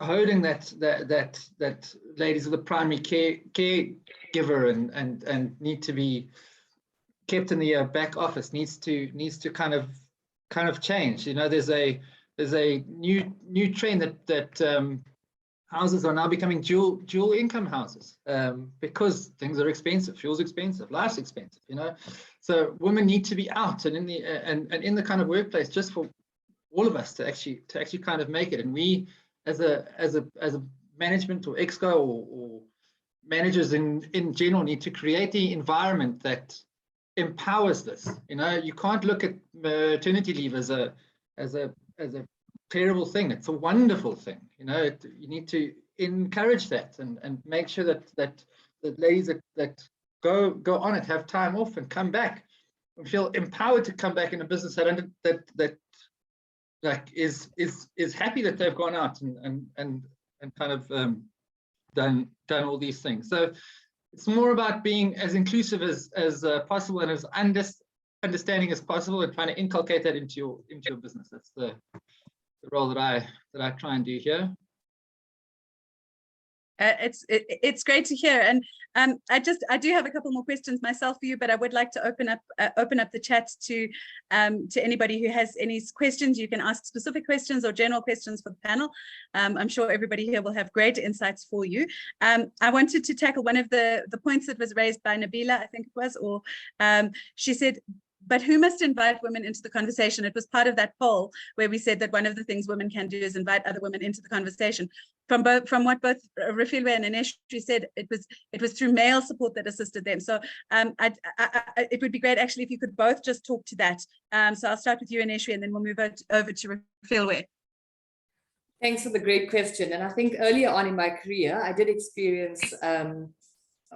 holding that ladies are the primary caregiver and need to be kept in the back office needs to kind of change. You know, there's a new trend that houses are now becoming dual income houses, because things are expensive, fuel's expensive, life's expensive. You know, so women need to be out and in the kind of workplace, just for all of us to actually kind of make it. And we, as a management or exco or managers in general, need to create the environment that empowers this. You know, you can't look at maternity leave as a terrible thing. It's a wonderful thing. You know, you need to encourage that and make sure that the ladies that go on it have time off and come back and feel empowered to come back in a business that like is happy that they've gone out and kind of done all these things. So it's more about being as inclusive as possible and as understanding as possible, and trying to inculcate that into your business. That's the role that I try and do here. It's great to hear, and I do have a couple more questions myself for you, but I would like to open up the chat to anybody who has any questions. You can ask specific questions or general questions for the panel. I'm sure everybody here will have great insights for you. I wanted to tackle one of the points that was raised by Nabila, I think it was, or she said, but who must invite women into the conversation? It was part of that poll where we said that one of the things women can do is invite other women into the conversation. From what both Refilwe and Aneshri said, it was through male support that assisted them. So it would be great actually if you could both just talk to that. So I'll start with you, Aneshri, and then we'll move over to Refilwe. Thanks for the great question. And I think earlier on in my career, I did experience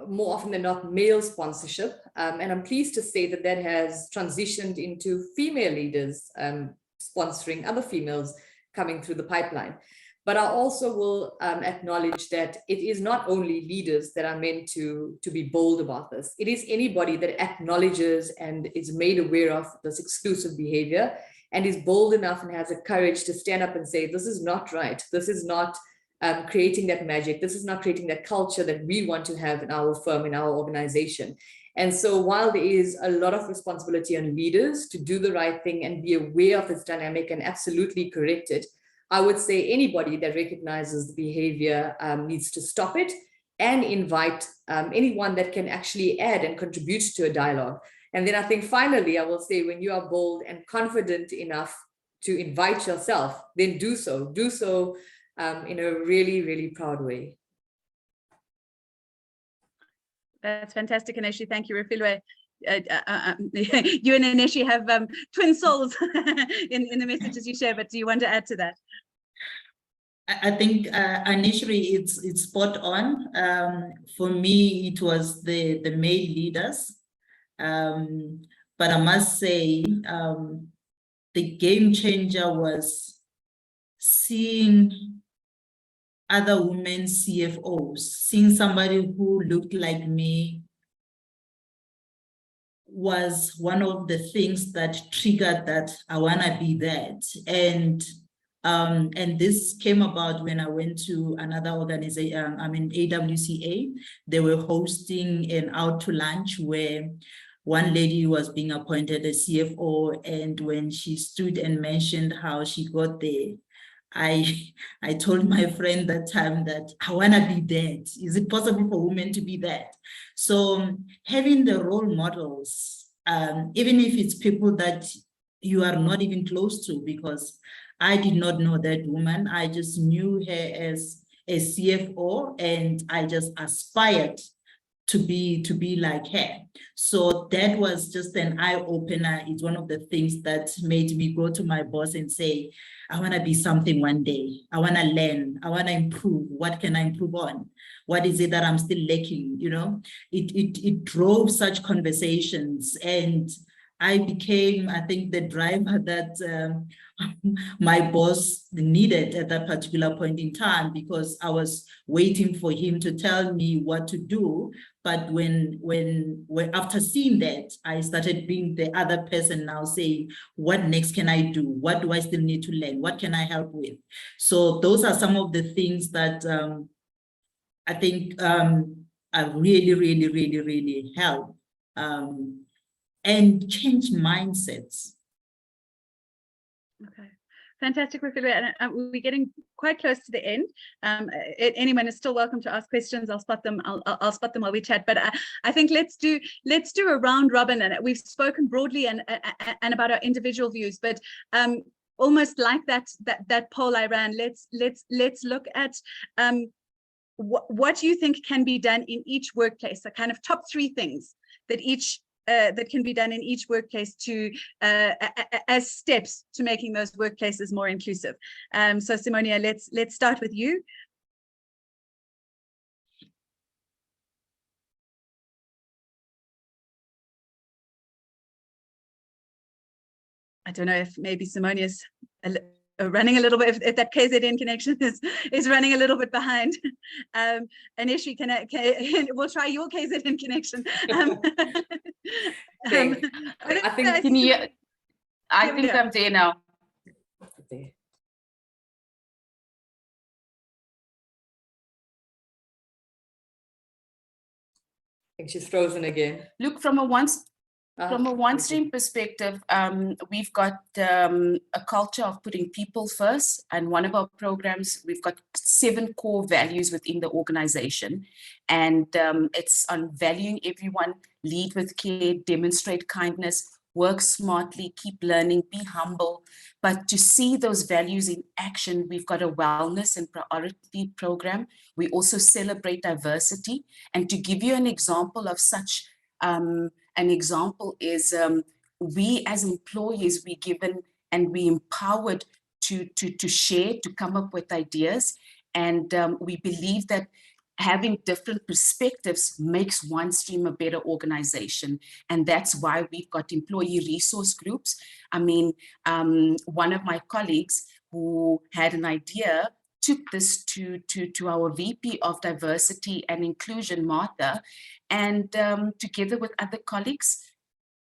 more often than not male sponsorship, and I'm pleased to say that has transitioned into female leaders sponsoring other females coming through the pipeline. But I also will acknowledge that it is not only leaders that are meant to be bold about this. It is anybody that acknowledges and is made aware of this exclusive behavior and is bold enough and has the courage to stand up and say, this is not right. This is not creating that magic. This is not creating that culture that we want to have in our firm, in our organization. And so while there is a lot of responsibility on leaders to do the right thing and be aware of this dynamic and absolutely correct it, I would say anybody that recognizes the behavior needs to stop it and invite anyone that can actually add and contribute to a dialogue. And then I think finally, I will say, when you are bold and confident enough to invite yourself, then do so. Do so in a really, really proud way. That's fantastic, Aneshri. Thank you, Refilwe. You and Aneshri have twin souls in the messages you share, but do you want to add to that? I think Aneshri, it's spot on. For me, it was the male leaders. But I must say, the game changer was seeing other women CFOs, seeing somebody who looked like me was one of the things that triggered that I want to be that. And this came about when I went to another organization, AWCA. They were hosting an out to lunch where one lady was being appointed a CFO, and when she stood and mentioned how she got there, I told my friend that time that I want to be that. Is it possible for women to be that? So having the role models, even if it's people that you are not even close to, because I did not know that woman. I just knew her as a CFO, and I just aspired to be like her. So that was just an eye-opener. It's one of the things that made me go to my boss and say, I want to be something one day. I want to learn. I want to improve. What can I improve on? What is it that I'm still lacking? You know, it drove such conversations, and I became, I think, the driver that my boss needed at that particular point in time, because I was waiting for him to tell me what to do. But when after seeing that, I started being the other person now, saying, what next can I do? What do I still need to learn? What can I help with? So those are some of the things that I think are really, really, really, really help and change mindsets. Okay, fantastic, Refilwe. And we're getting quite close to the end. Anyone is still welcome to ask questions. I'll spot them. I'll spot them while we chat. But I think let's do a round robin. And we've spoken broadly and about our individual views, but almost like that poll I ran. Let's look at what you think can be done in each workplace. The kind of top 3 things that can be done in each workplace to as steps to making those workplaces more inclusive. So Simonia, let's start with you. I don't know if maybe Simonia's running a little bit, if that KZN connection is running a little bit behind. Aneshri, we'll try your KZN connection. I think I'm there now. think she's frozen again. Look, from a Thank you. OneStream perspective, we've got a culture of putting people first, and one of our programs, we've got 7 core values within the organization, and it's on valuing everyone, lead with care, demonstrate kindness, work smartly, keep learning, be humble. But to see those values in action, we've got a wellness and priority program. We also celebrate diversity. And to give you an example of such, an example is we as employees, we given and we empowered to share, to come up with ideas. And we believe that having different perspectives makes OneStream a better organization. And that's why we've got employee resource groups. I mean, one of my colleagues who had an idea took this to our VP of Diversity and Inclusion, Martha, and together with other colleagues,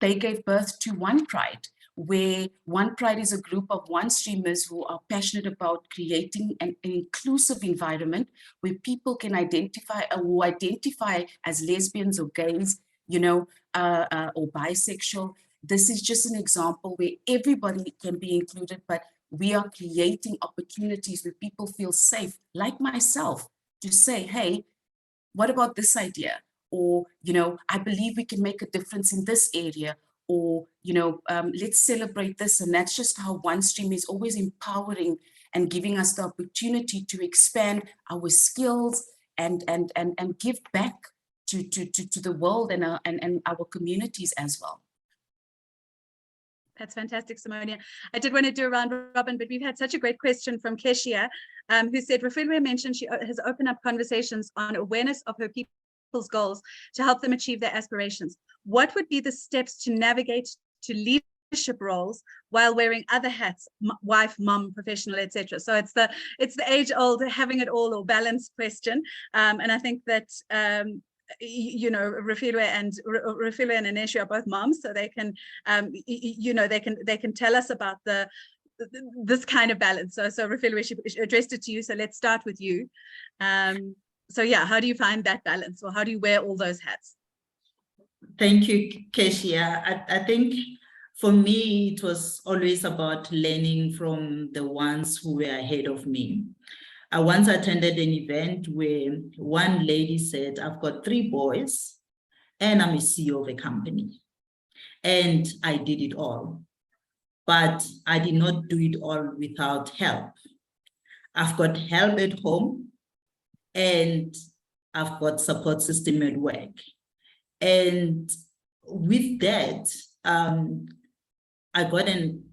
they gave birth to One Pride, where One Pride is a group of OneStreamers who are passionate about creating an inclusive environment where people can identify as lesbians or gays, or bisexual. This is just an example where everybody can be included, but we are creating opportunities where people feel safe, like myself, to say, hey, what about this idea? Or, I believe we can make a difference in this area. Or, let's celebrate this. And that's just how OneStream is always empowering and giving us the opportunity to expand our skills and give back to the world and our communities as well. That's fantastic, Simonia. I did want to do a round robin, but we've had such a great question from Keshia, who said, Refilwe mentioned she has opened up conversations on awareness of her people's goals to help them achieve their aspirations. What would be the steps to navigate to leadership roles while wearing other hats, wife, mom, professional, etc.? So it's the age-old having it all or balance question. And I think that Refilwe and Anesha are both moms, so they can they can tell us about this kind of balance. So Refilwe, she addressed it to you, so let's start with you. So yeah, how do you find that balance, or how do you wear all those hats? Thank you, Keshia. I think for me, it was always about learning from the ones who were ahead of me. I once attended an event where one lady said, I've got 3 boys and I'm a CEO of a company. And I did it all. But I did not do it all without help. I've got help at home and I've got support system at work. And with that, I got an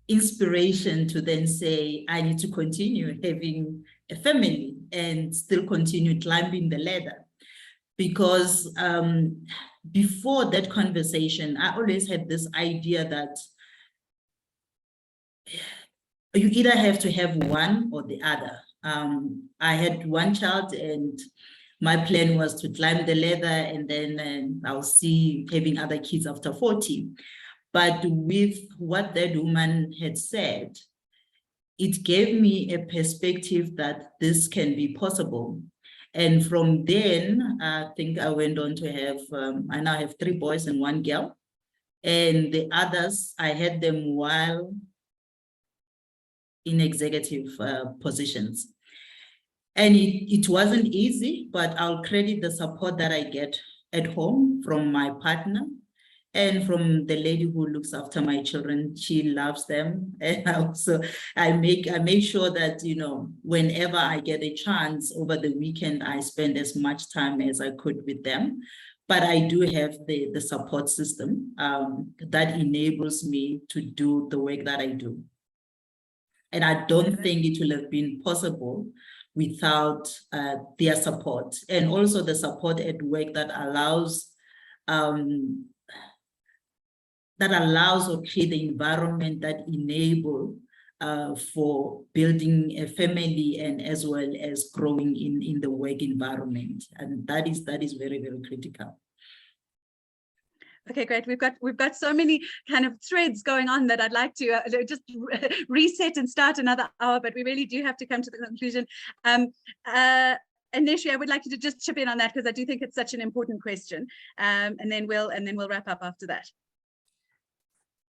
inspiration to then say, I need to continue having a family and still continue climbing the ladder. Because before that conversation, I always had this idea that you either have to have one or the other. I had 1 child and my plan was to climb the ladder and then I'll see having other kids after 40. But with what that woman had said, it gave me a perspective that this can be possible. And from then, I think I went on to have, I now have 3 boys and 1 girl. And the others, I had them while in executive positions. And it wasn't easy, but I'll credit the support that I get at home from my partner and from the lady who looks after my children. She loves them. And also I make sure that, whenever I get a chance over the weekend, I spend as much time as I could with them. But I do have the support system that enables me to do the work that I do. And I don't think it will have been possible without their support, and also the support at work that allows or create the environment that enable for building a family and as well as growing in the work environment. And that is very, very critical. Okay, great. We've got so many kind of threads going on that I'd like to just reset and start another hour, but we really do have to come to the conclusion. Aneshri, I would like you to just chip in on that because I do think it's such an important question. And then we'll wrap up after that.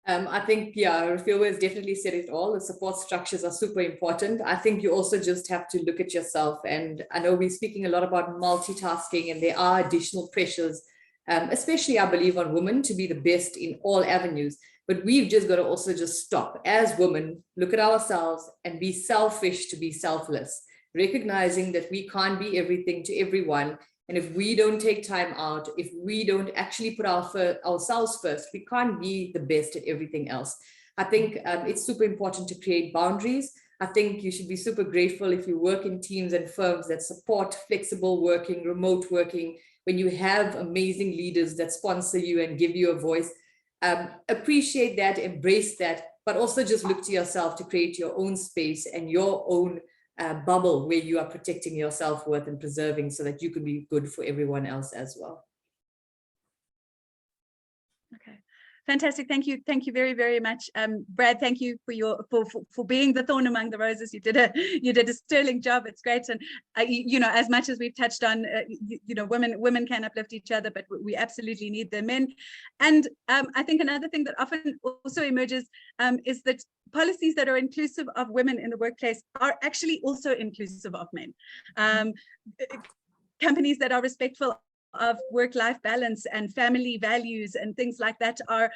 I think, yeah, Rafilwa has definitely said it all. The support structures are super important. I think you also just have to look at yourself. And I know we're speaking a lot about multitasking, and there are additional pressures, especially I believe on women to be the best in all avenues. But we've just got to also just stop as women, look at ourselves and be selfish to be selfless, recognizing that we can't be everything to everyone. And if we don't take time out, if we don't actually put ourselves first, we can't be the best at everything else. I think it's super important to create boundaries. I think you should be super grateful if you work in teams and firms that support flexible working, remote working, when you have amazing leaders that sponsor you and give you a voice. Appreciate that, embrace that, but also just look to yourself to create your own space and your own bubble where you are protecting your self-worth and preserving so that you can be good for everyone else as well. Okay, fantastic. Thank you very, very much. Brad, thank you for being the thorn among the roses. You did a sterling job. It's great. And you know, as much as we've touched on, you know, women can uplift each other, but we absolutely need the men. And I think another thing that often also emerges is that policies that are inclusive of women in the workplace are actually also inclusive of men. Companies that are respectful of work-life balance and family values and things like that are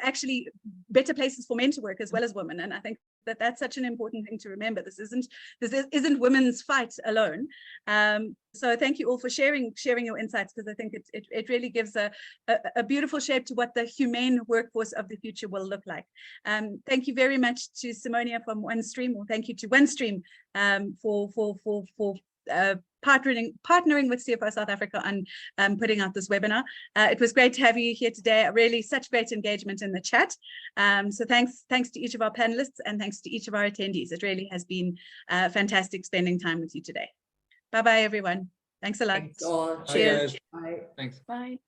actually better places for men to work as well as women. And I think that that's such an important thing to remember. This isn't women's fight alone. So thank you all for sharing your insights, because I think it really gives a beautiful shape to what the humane workforce of the future will look like. Thank you very much to Simonia from OneStream, or thank you to OneStream for partnering with CFO South Africa on putting out this webinar. It was great to have you here today. Really such great engagement in the chat. So thanks to each of our panelists, and thanks to each of our attendees. It really has been fantastic spending time with you today. Bye-bye, everyone. Thanks a lot. Thanks all. Bye, Cheers. guys. Bye. Thanks. Bye.